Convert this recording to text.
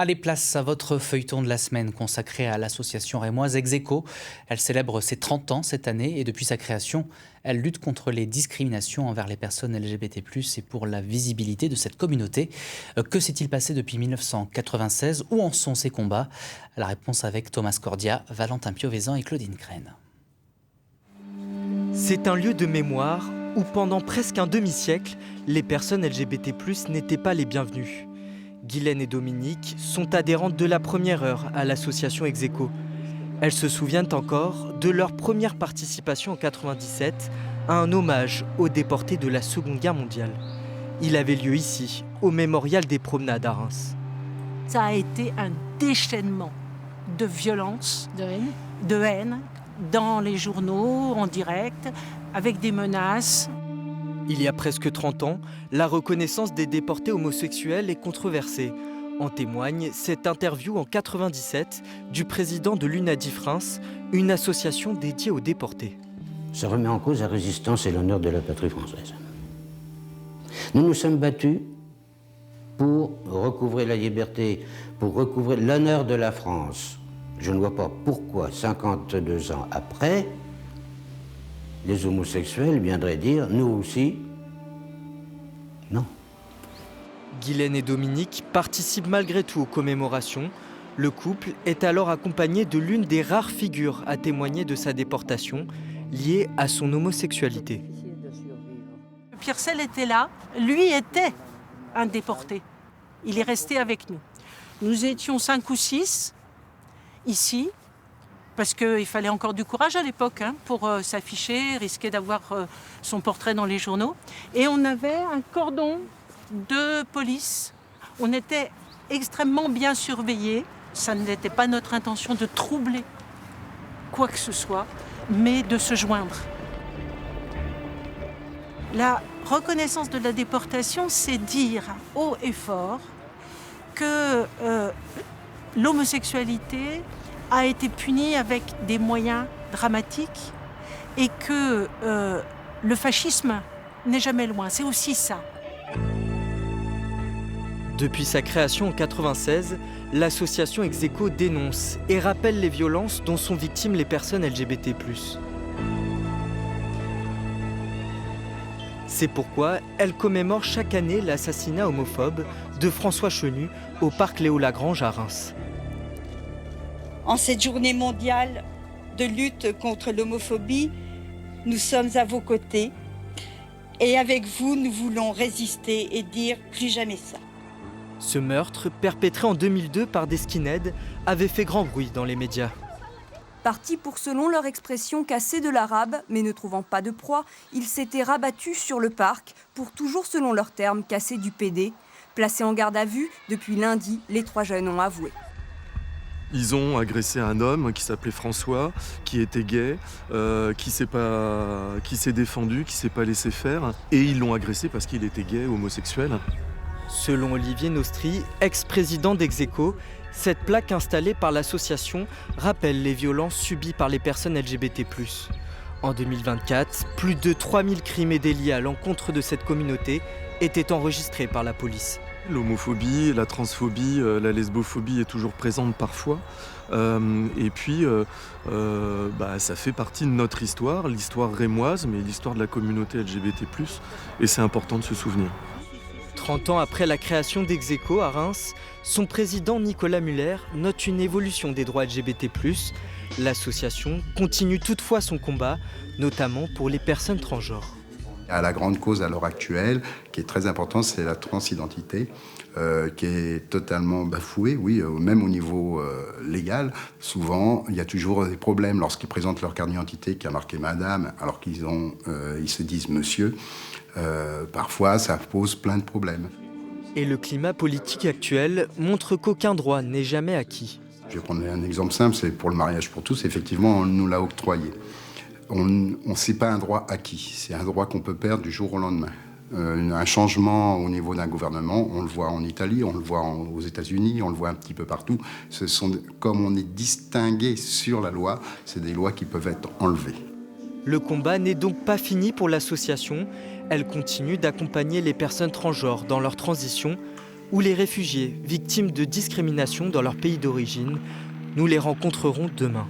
Allez, place à votre feuilleton de la semaine consacré à l'association rémoise Execo. Elle célèbre ses 30 ans cette année et depuis sa création, elle lutte contre les discriminations envers les personnes LGBT+, et pour la visibilité de cette communauté. Que s'est-il passé depuis 1996? Où en sont ces combats? La réponse avec Thomas Cordia, Valentin Piovesan et Claudine Crène. C'est un lieu de mémoire où pendant presque un demi-siècle, les personnes LGBT+, n'étaient pas les bienvenues. Guylaine et Dominique sont adhérentes de la première heure à l'association Execo. Elles se souviennent encore de leur première participation en 1997 à un hommage aux déportés de la Seconde Guerre mondiale. Il avait lieu ici, au Mémorial des Promenades à Reims. Ça a été un déchaînement de violence, de haine, dans les journaux, en direct, avec des menaces. Il y a presque 30 ans, la reconnaissance des déportés homosexuels est controversée. En témoigne cette interview en 1997 du président de l'UNADIF Reims, une association dédiée aux déportés. Ça remet en cause la résistance et l'honneur de la patrie française. Nous nous sommes battus pour recouvrer la liberté, pour recouvrer l'honneur de la France. Je ne vois pas pourquoi, 52 ans après, les homosexuels viendraient dire « nous aussi ». Non. Guylaine et Dominique participent malgré tout aux commémorations. Le couple est alors accompagné de l'une des rares figures à témoigner de sa déportation, liée à son homosexualité. Pierre Selle était là, lui était un déporté. Il est resté avec nous. Nous étions 5 ou 6 ici, parce qu'il fallait encore du courage à l'époque pour s'afficher, risquer d'avoir son portrait dans les journaux. Et on avait un cordon de police. On était extrêmement bien surveillés. Ça n'était pas notre intention de troubler quoi que ce soit, mais de se joindre. La reconnaissance de la déportation, c'est dire haut et fort que l'homosexualité a été punie avec des moyens dramatiques et que le fascisme n'est jamais loin. C'est aussi ça. Depuis sa création en 1996, l'association Execo dénonce et rappelle les violences dont sont victimes les personnes LGBT+. C'est pourquoi elle commémore chaque année l'assassinat homophobe de François Chenu au parc Léo-Lagrange à Reims. En cette journée mondiale de lutte contre l'homophobie, nous sommes à vos côtés et avec vous, nous voulons résister et dire plus jamais ça. Ce meurtre, perpétré en 2002 par des skinheads, avait fait grand bruit dans les médias. Partis pour, selon leur expression, casser de l'arabe, mais ne trouvant pas de proie, ils s'étaient rabattus sur le parc pour, toujours selon leurs termes, casser du PD. Placés en garde à vue, depuis lundi, les 3 jeunes ont avoué. Ils ont agressé un homme qui s'appelait François, qui était gay, qui s'est défendu, qui s'est pas laissé faire. Et ils l'ont agressé parce qu'il était gay, homosexuel. Selon Olivier Nostri, ex-président d'Execo, cette plaque installée par l'association rappelle les violences subies par les personnes LGBT+. En 2024, plus de 3000 crimes et délits à l'encontre de cette communauté étaient enregistrés par la police. L'homophobie, la transphobie, la lesbophobie est toujours présente parfois. Et puis, ça fait partie de notre histoire, l'histoire rémoise, mais l'histoire de la communauté LGBT+. Et c'est important de se souvenir. 30 ans après la création d'Execo à Reims, son président Nicolas Muller note une évolution des droits LGBT+. L'association continue toutefois son combat, notamment pour les personnes transgenres. La grande cause à l'heure actuelle, qui est très importante, c'est la transidentité, qui est totalement bafouée, oui, même au niveau légal. Souvent, il y a toujours des problèmes lorsqu'ils présentent leur carte d'identité qui a marqué madame, alors qu'ils se disent monsieur. Parfois, ça pose plein de problèmes. Et le climat politique actuel montre qu'aucun droit n'est jamais acquis. Je vais prendre un exemple simple, c'est pour le mariage pour tous. Effectivement, on nous l'a octroyé. C'est pas un droit acquis, c'est un droit qu'on peut perdre du jour au lendemain. Un changement au niveau d'un gouvernement, on le voit en Italie, on le voit aux États-Unis, on le voit un petit peu partout. Comme on est distingué sur la loi, c'est des lois qui peuvent être enlevées. Le combat n'est donc pas fini pour l'association. Elle continue d'accompagner les personnes transgenres dans leur transition, ou les réfugiés victimes de discrimination dans leur pays d'origine. Nous les rencontrerons demain.